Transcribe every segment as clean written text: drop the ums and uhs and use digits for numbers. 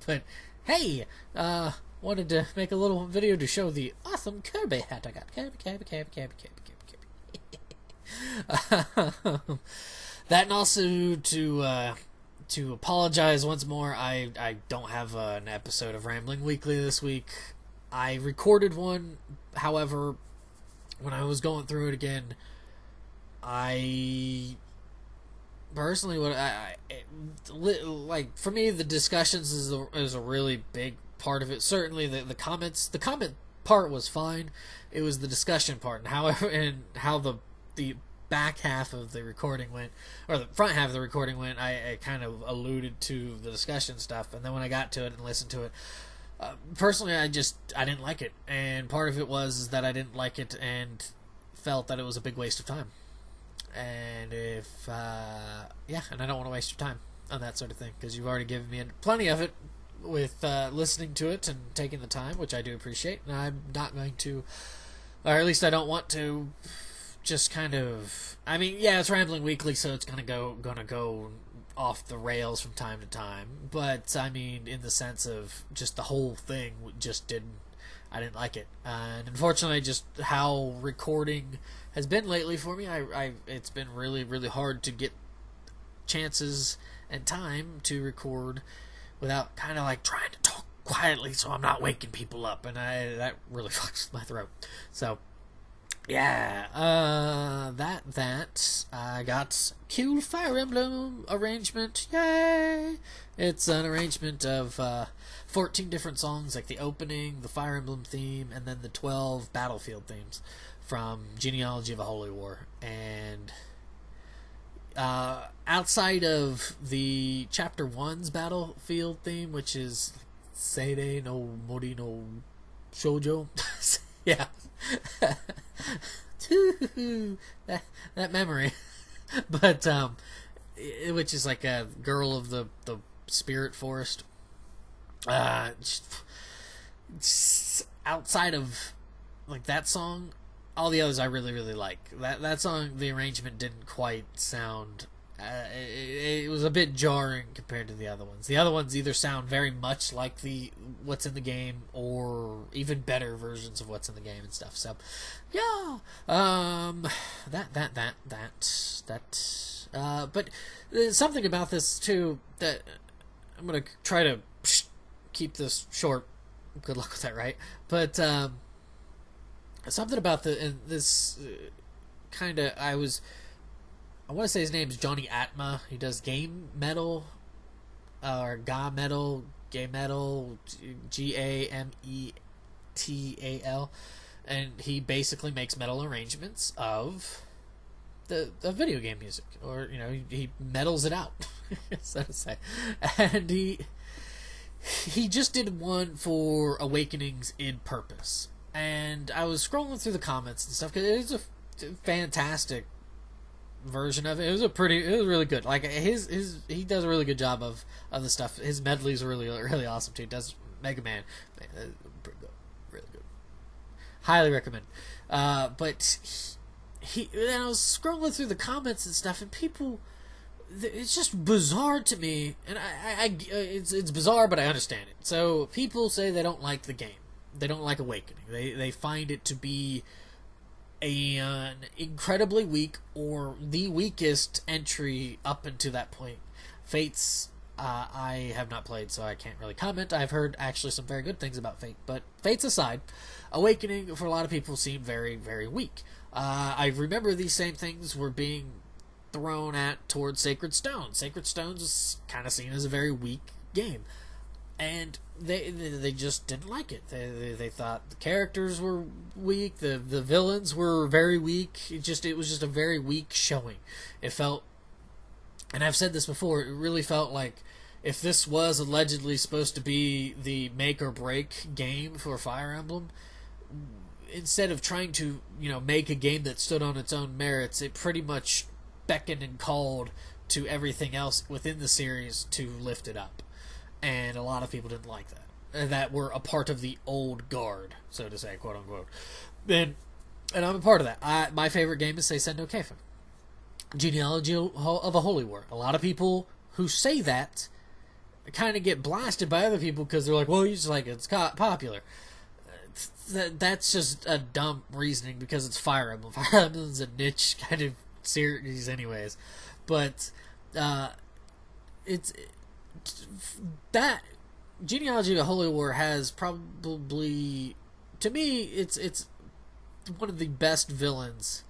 But hey, wanted to make a little video to show the awesome Kirby hat I got. Kirby. That, and also to apologize once more. I don't have an episode of Rambling Weekly this week. I recorded one, however, when I was going through it again, I personally like, for me, the discussions is a really big part of it. Certainly the comment part was fine. It was the discussion part, and how the back half of the recording went, or the front half of the recording went. I kind of alluded to the discussion stuff, and then when I got to it and listened to it, personally, I didn't like it, and part of it was that I didn't like it and felt that it was a big waste of time. And and I don't want to waste your time on that sort of thing, because you've already given me plenty of it with listening to it and taking the time, which I do appreciate. And I'm not going to, or at least I don't want to, just kind of. I mean, yeah, it's Rambling Weekly, so it's gonna go off the rails from time to time. But I mean, in the sense of just the whole thing, I didn't like it, and unfortunately, just how recording has been lately for me, it's been really, really hard to get chances and time to record without kind of like trying to talk quietly so I'm not waking people up, and that really fucks my throat. So yeah, that I got cute Fire Emblem arrangement. Yay! It's an arrangement of 14 different songs, like the opening, the Fire Emblem theme, and then the 12 Battlefield themes from Genealogy of a Holy War. And outside of the Chapter 1's Battlefield theme, which is Seirei no Mori no Shoujo. Yeah. that memory. But which is like a girl of the spirit forest. Outside of like that song, all the others I really, really like. That song, the arrangement didn't quite sound. It was a bit jarring compared to the other ones. The other ones either sound very much like what's in the game, or even better versions of what's in the game and stuff. So, yeah, but there's something about this too that I'm gonna try to keep this short. Good luck with that, right? But something about this kind of I want to say his name's Johnny Atma. He does Gametal, or Gametal, Gametal, and he basically makes metal arrangements of the video game music, or he metals it out, so to say. And he just did one for Awakenings in Purpose, and I was scrolling through the comments and stuff, because it is a fantastic version of it. It was really good. Like he does a really good job of the stuff. His medleys are really, really awesome too. He does Mega Man, pretty good, really good. Highly recommend. But and I was scrolling through the comments and stuff, and people, it's just bizarre to me, and it's bizarre, but I understand it. So people say they don't like the game. They don't like Awakening. They find it to be an incredibly weak, or the weakest entry up until that point. Fate's, I have not played, so I can't really comment. I've heard actually some very good things about Fate, but Fate's aside, Awakening for a lot of people seemed very, very weak. I remember these same things were being thrown at towards Sacred Stones. Sacred Stones is kind of seen as a very weak game, and they just didn't like it. They thought the characters were weak, the villains were very weak. It was just a very weak showing. It felt, and I've said this before, it really felt like if this was allegedly supposed to be the make or break game for Fire Emblem, instead of trying to make a game that stood on its own merits, it pretty much beckoned and called to everything else within the series to lift it up. And a lot of people didn't like that. That were a part of the old guard, so to say, quote unquote. And I'm a part of that. My favorite game is Seisendo Keifen, Genealogy of a Holy War. A lot of people who say that kind of get blasted by other people because they're like, well, you just like it's popular. That's just a dumb reasoning because it's Fire Emblem. Fire Emblem's a niche kind of series, anyways. But it's that Genealogy of the Holy War has probably, to me, it's one of the best villains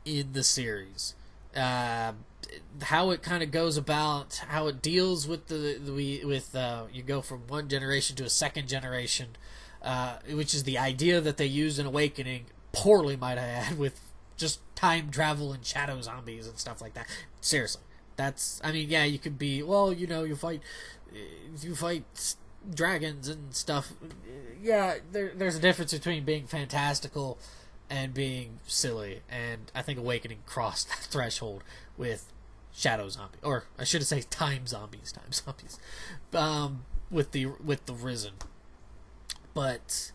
in the series. How it kind of goes about, how it deals with you go from one generation to a second generation, which is the idea that they use in Awakening, poorly might I add, with just time travel and shadow zombies and stuff like that. Seriously, yeah, you could be, well, you fight dragons and stuff. Yeah, there's a difference between being fantastical and being silly, and I think Awakening crossed that threshold with shadow zombie, or I should say time zombies, with the Risen. But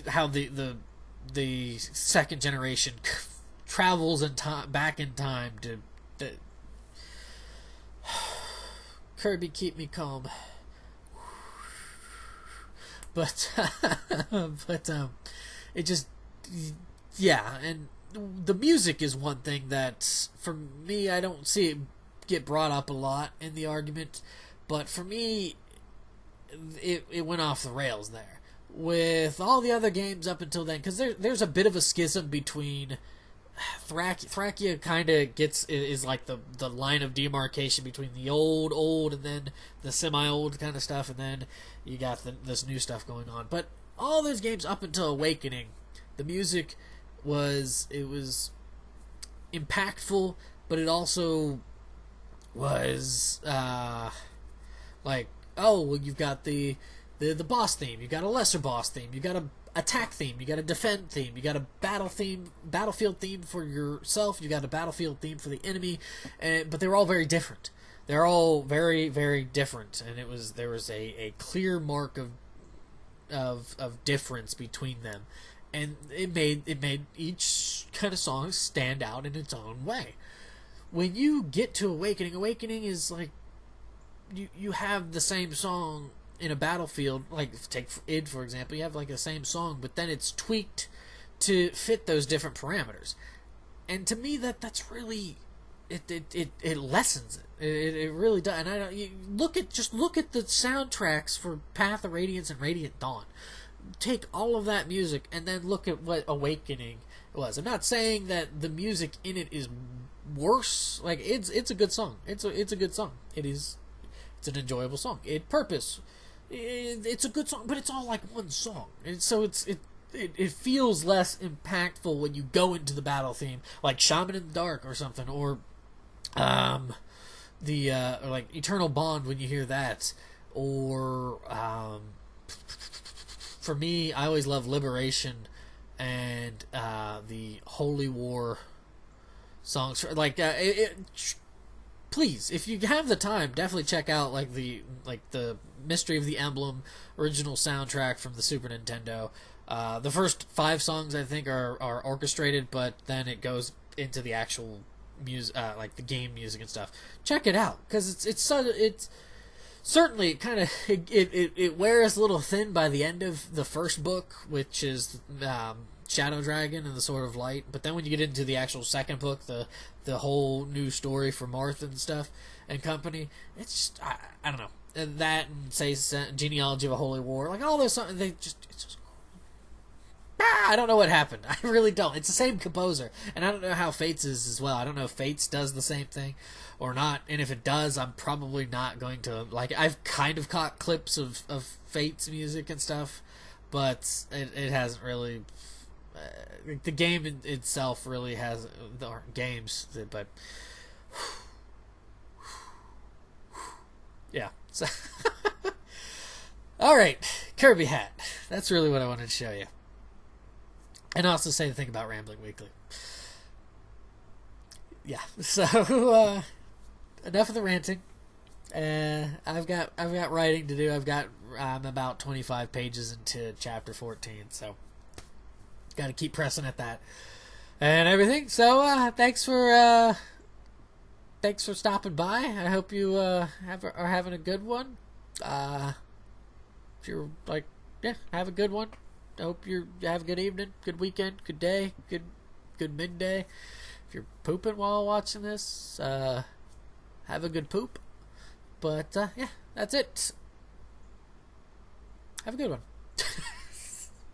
how the second generation travels in time, back in time to Kirby, keep me calm. But it just, yeah, and the music is one thing that, for me, I don't see it get brought up a lot in the argument, but for me, it went off the rails there. With all the other games up until then, because there's a bit of a schism between Thracia kind of is like the line of demarcation between the old and then the semi-old kind of stuff, and then you got this new stuff going on. But all those games up until Awakening, the music was impactful, but it also was like, oh, well, you've got the boss theme, you got a lesser boss theme, you got a attack theme, you got a defend theme, you got a battlefield theme for yourself, you got a battlefield theme for the enemy, but they were all very different. They're all very, very different, and there was a clear mark of difference between them, and it made each kind of song stand out in its own way. When you get to Awakening is like you have the same song in a battlefield, like take id for example, you have like the same song, but then it's tweaked to fit those different parameters. And to me, that's really it lessens it. It really does. And look at the soundtracks for Path of Radiance and Radiant Dawn. Take all of that music and then look at what Awakening was. I'm not saying that the music in it is worse. Like it's a good song. It's a good song. It's an enjoyable song. It's a good song, but it's all like one song, and so it feels less impactful when you go into the battle theme, like Shaman in the Dark or something, or or like Eternal Bond when you hear that, or for me, I always love Liberation and the Holy War songs. Like please, if you have the time, definitely check out like the Mystery of the Emblem original soundtrack from the Super Nintendo. The first 5 songs I think are orchestrated, but then it goes into the actual music, like the game music and stuff. Check it out, because it's certainly kind of it wears a little thin by the end of the first book, which is Shadow Dragon and the Sword of Light. But then when you get into the actual second book, the whole new story for Marth and stuff and company, it's just I don't know. And that, and say Genealogy of a Holy War, like all those songs, it's just I don't know what happened. I really don't. It's the same composer, and I don't know how Fates is as well. I don't know if Fates does the same thing or not, and if it does, I'm probably not going to like. I've kind of caught clips of Fates music and stuff, but it hasn't really. The game itself really has the games, but yeah. So all right, Kirby hat. That's really what I wanted to show you, and also say the thing about Rambling Weekly. Yeah. So enough of the ranting. I've got writing to do. I'm about 25 pages into chapter 14, so. Got to keep pressing at that and everything. So thanks for thanks for stopping by. I hope you are having a good one. If you're like, yeah, have a good one. I hope you have a good evening, good weekend, good day, good midday. If you're pooping while watching this, have a good poop. But yeah, that's it. Have a good one.